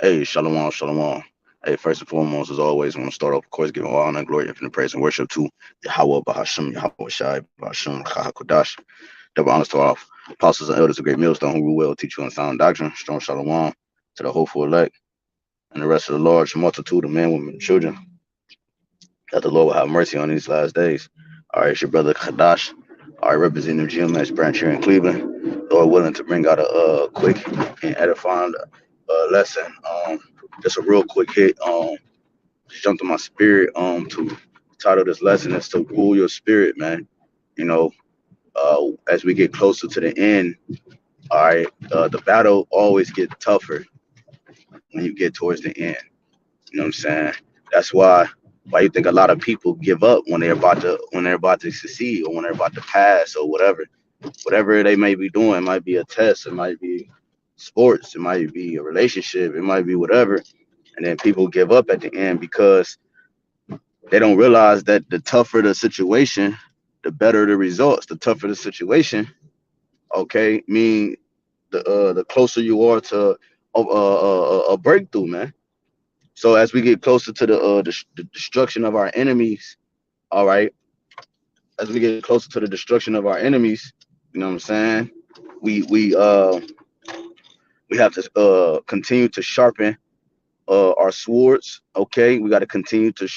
Hey, shalom, shalom. Hey, first and foremost, as always, I want to start off, of course, giving all honor, glory, infinite praise, and worship to YAHAWAH, BAHASHAM, YAHAWASHI, BAHASHAM, HAQADASH. Double honors to our apostles and elders of great millstone who rule well, teach you in sound doctrine. Strong shalom to the hopeful elect and the rest of the large multitude of men, women, and children that the Lord will have mercy on these last days. All right, it's your brother Kadash. All right, representing GMS branch here in Cleveland. Lord willing to bring out a quick and edifying lesson. Just a real quick hit. Just jumped in my spirit. To title this lesson is to rule your spirit, man. You know, as we get closer to the end, all right, the battle always gets tougher when you get towards the end. You know what I'm saying? That's why you think a lot of people give up when they're about to succeed or when they're about to pass or whatever they may be doing. It might be a test, it might be sports, it might be a relationship, it might be whatever. And then people give up at the end because they don't realize that the tougher the situation, the better the results. The tougher the situation, okay, mean the closer you are to a breakthrough, man. So as we get closer to the destruction of our enemies, all right, as we get closer to the destruction of our enemies, you know what I'm saying? We we uh we have to continue to sharpen our swords. Okay, we got to continue to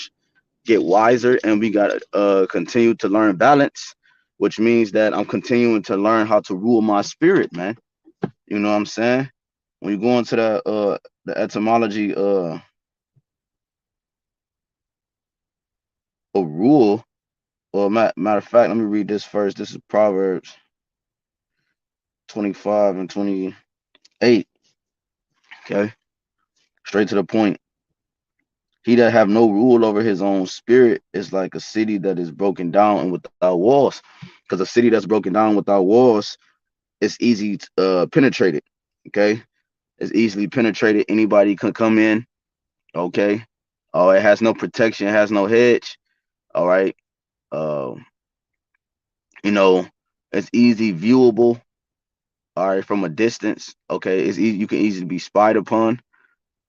get wiser, and we got to continue to learn balance, which means that I'm continuing to learn how to rule my spirit, man. You know what I'm saying? When you go into the etymology of rule, well, matter of fact, let me read this first. This is Proverbs 25 and 28. Okay, straight to the point. He that have no rule over his own spirit is like a city that is broken down and without walls. Because a city that's broken down without walls, it's easy to penetrate it. Okay, it's easily penetrated. Anybody can come in. Okay, oh, it has no protection, it has no hedge. All right, uh, you know, it's easy viewable. All right, from a distance. Okay, it's easy. You can easily be spied upon.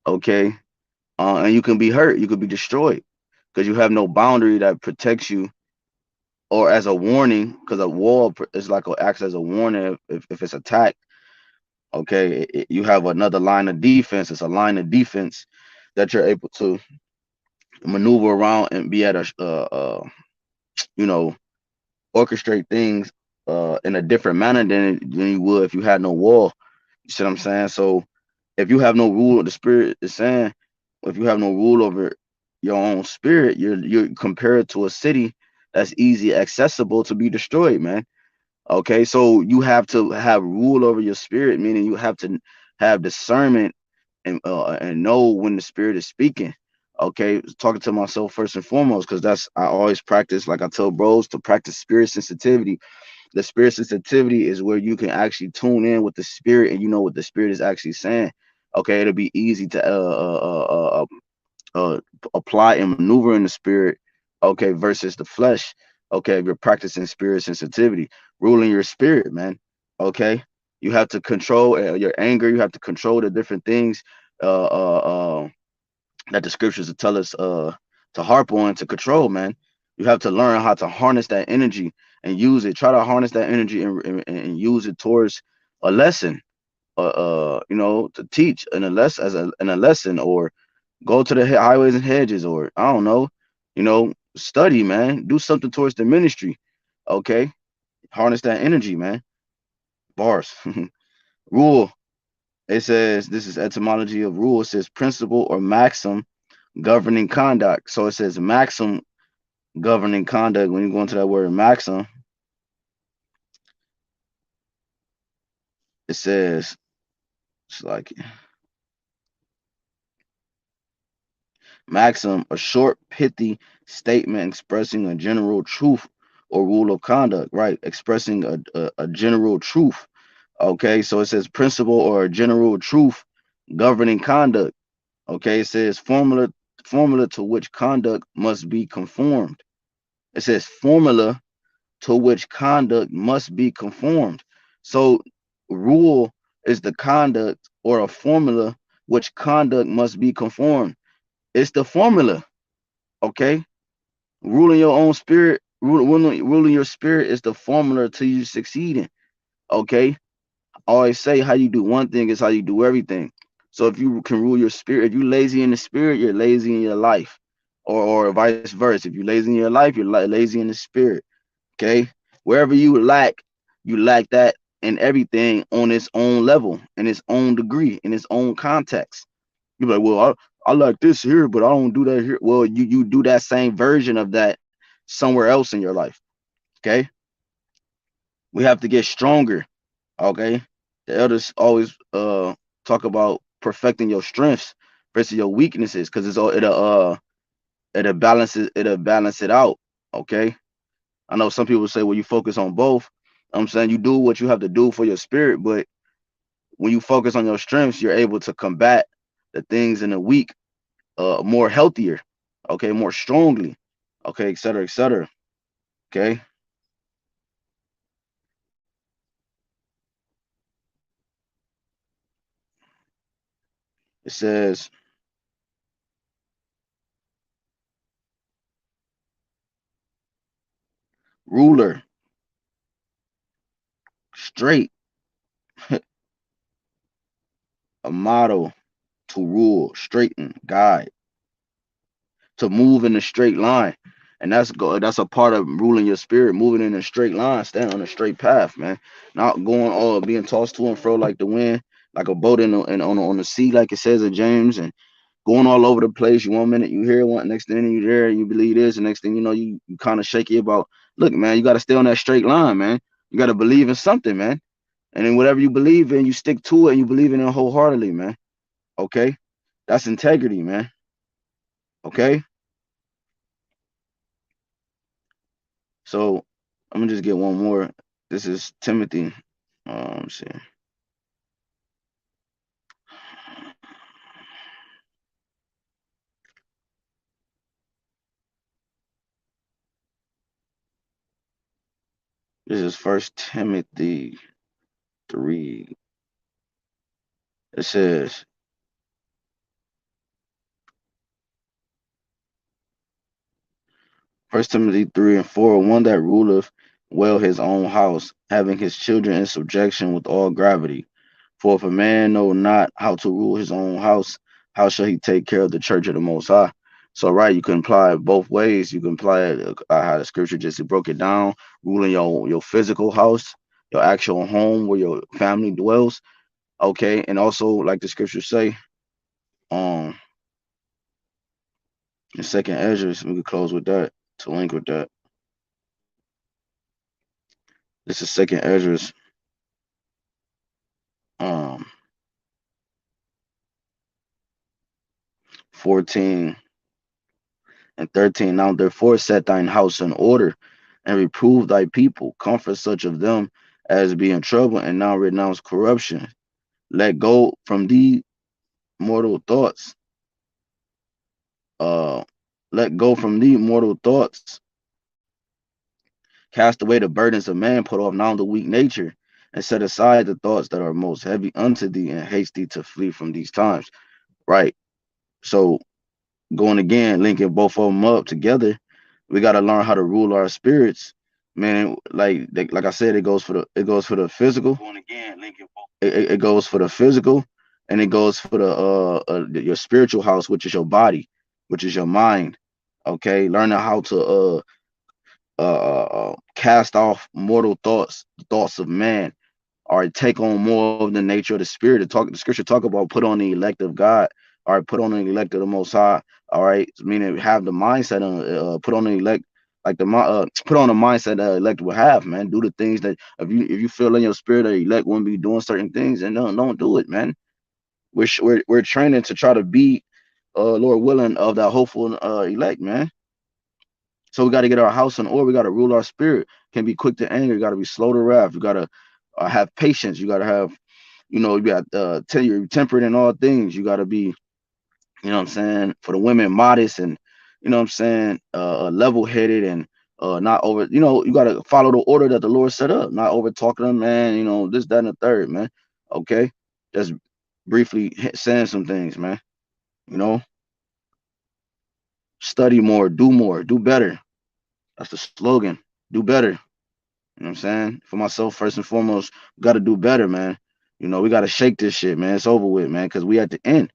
Okay, and you can be hurt. You could be destroyed because you have no boundary that protects you or as a warning. Because a wall is like acts as a warning if it's attacked. Okay, you have another line of defense. It's a line of defense that you're able to maneuver around and be at a you know, orchestrate things in a different manner than you would if you had no wall. You see what I'm saying? So if you have no rule, the spirit is saying, if you have no rule over your own spirit, you're compared to a city that's easy accessible to be destroyed, man. Okay, so you have to have rule over your spirit, meaning you have to have discernment and know when the spirit is speaking. Okay, talking to myself first and foremost, because that's I always practice. Like I tell bros to practice spirit sensitivity. The spirit sensitivity is where you can actually tune in with the spirit and you know what the spirit is actually saying. Okay, it'll be easy to apply and maneuver in the spirit. Okay, versus the flesh. Okay, if you're practicing spirit sensitivity, ruling your spirit, man. Okay, you have to control your anger. You have to control the different things. Uh, uh, uh, that the scriptures tell us to harp on to control, man. You have to learn how to harness that energy and use it. Try to harness that energy and use it towards a lesson, you know, to teach in a lesson in a lesson, or go to the highways and hedges, or I don't know, you know, study, man. Do something towards the ministry. Okay, harness that energy, man. Bars. Rule. It says this is etymology of rule. It says principle or maxim governing conduct. So it says maxim governing conduct. When you go into that word maxim, it says it's like maxim, a short, pithy statement expressing a general truth or rule of conduct, right? Expressing a general truth. Okay, so it says principle or a general truth governing conduct. Okay, it says formula to which conduct must be conformed. It says formula to which conduct must be conformed. So rule is the conduct or a formula which conduct must be conformed. It's the formula, okay? Ruling your own spirit, ruling your spirit is the formula to you succeeding, okay? I always say how you do one thing is how you do everything. So if you can rule your spirit, if you lazy in the spirit, you're lazy in your life, or vice versa. If you're lazy in your life, you're lazy in the spirit. Okay, wherever you lack that in everything on its own level, in its own degree, in its own context. You're like, well, I like this here, but I don't do that here. Well, you do that same version of that somewhere else in your life. Okay, we have to get stronger. Okay, the elders always talk about perfecting your strengths versus your weaknesses, because it's all it'll balance it out. Okay, I know some people say, well, you focus on both. I'm saying you do what you have to do for your spirit, but when you focus on your strengths, you're able to combat the things in the weak more healthier, okay, more strongly, okay, et cetera, et cetera. Okay. It says ruler, straight, a model to rule, straighten, guide, to move in a straight line. And that's a part of ruling your spirit, moving in a straight line, standing on a straight path, man. Not going all being tossed to and fro like the wind, like a boat on the sea, like it says in James, and going all over the place. You one minute you hear one, next thing you there, you believe this, and next thing you know, you kind of shaky about. Look, man, you got to stay on that straight line, man. You got to believe in something, man. And then whatever you believe in, you stick to it, and you believe in it wholeheartedly, man. Okay, that's integrity, man. Okay. So I'm gonna just get one more. This is Timothy. Let's see. This is First Timothy 3. It says, First Timothy 3 and 4, one that ruleth well his own house, having his children in subjection with all gravity. For if a man know not how to rule his own house, how shall he take care of the church of the Most High? So, right, you can apply it both ways. You can apply it how the scripture just broke it down, ruling your physical house, your actual home where your family dwells. Okay, and also like the scriptures say, um, in Second Ezra, we can close with that to link with that. This is Second Ezra, um, 14 and 13. Now therefore set thine house in order, and reprove thy people, comfort such of them as be in trouble, and now renounce corruption. Let go from thee mortal thoughts. Uh, let go from thee mortal thoughts. Cast away the burdens of man, put off now the weak nature, and set aside the thoughts that are most heavy unto thee, and haste thee to flee from these times. Right. So going again, linking both of them up together, we got to learn how to rule our spirits, man. Like I said, it goes for the physical. Going again, linking both. It goes for the physical, and it goes for the your spiritual house, which is your body, which is your mind. Okay, learning how to cast off mortal thoughts, the thoughts of man, or take on more of the nature of the spirit. The scripture talk about put on the elect of God, all right, put on the elect of the Most High, all right, meaning have the mindset on put on the elect, like put on the mindset that elect will have, man. Do the things that if you feel in your spirit that elect won't be doing certain things, and don't do it, man. We're training to try to be Lord willing of that hopeful elect, man. So we got to get our house in order. We got to rule our spirit. Can be quick to anger. You got to be slow to wrath. You got to have patience. You got to have, you got tell you're temperate in all things. You got to be, what I'm saying, for the women, modest and, what I'm saying, level headed and not over. You got to follow the order that the Lord set up. Not over talking to them, man. This, that, and the third, man. Okay, that's briefly saying some things, man. You know, study more, do better. That's the slogan. Do better. You know what I'm saying? For myself, first and foremost, we got to do better, man. You know, we got to shake this shit, man. It's over with, man, because we at the end.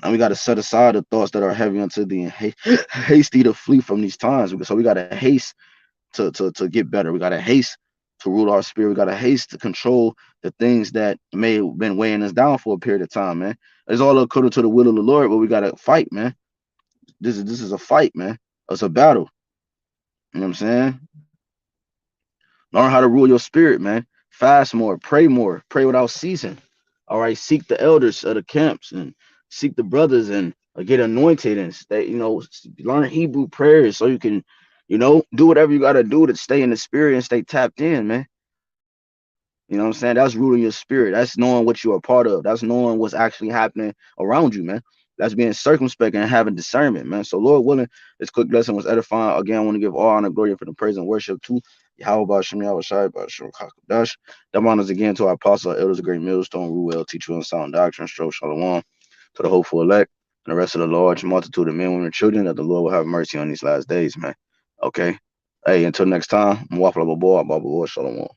And we got to set aside the thoughts that are heavy unto thee and hasty to flee from these times. So we got to haste to get better. We got to haste to rule our spirit. We got to haste to control the things that may have been weighing us down for a period of time, man. It's all according to the will of the Lord, but we got to fight, man. This is a fight, man. It's a battle. You know what I'm saying? Learn how to rule your spirit, man. Fast more, pray without ceasing. All right, seek the elders of the camps and seek the brothers and get anointed and stay, learn Hebrew prayers so you can, do whatever you got to do to stay in the spirit and stay tapped in, man. You know what I'm saying? That's ruling your spirit. That's knowing what you're a part of. That's knowing what's actually happening around you, man. That's being circumspect and having discernment, man. So, Lord willing, this quick lesson was edifying. Again, I want to give all honor, glory for the praise and worship to YAHWASHI, YAHAWASHI, HAQADASH. That honors again to our apostle, elders, a great millstone, rule well, teach well, sound doctrine, stroke, shalom, to the hopeful elect, and the rest of the large multitude of men, women, and children, that the Lord will have mercy on these last days, man. Okay. Hey, until next time, I'm waffle boy, shalom.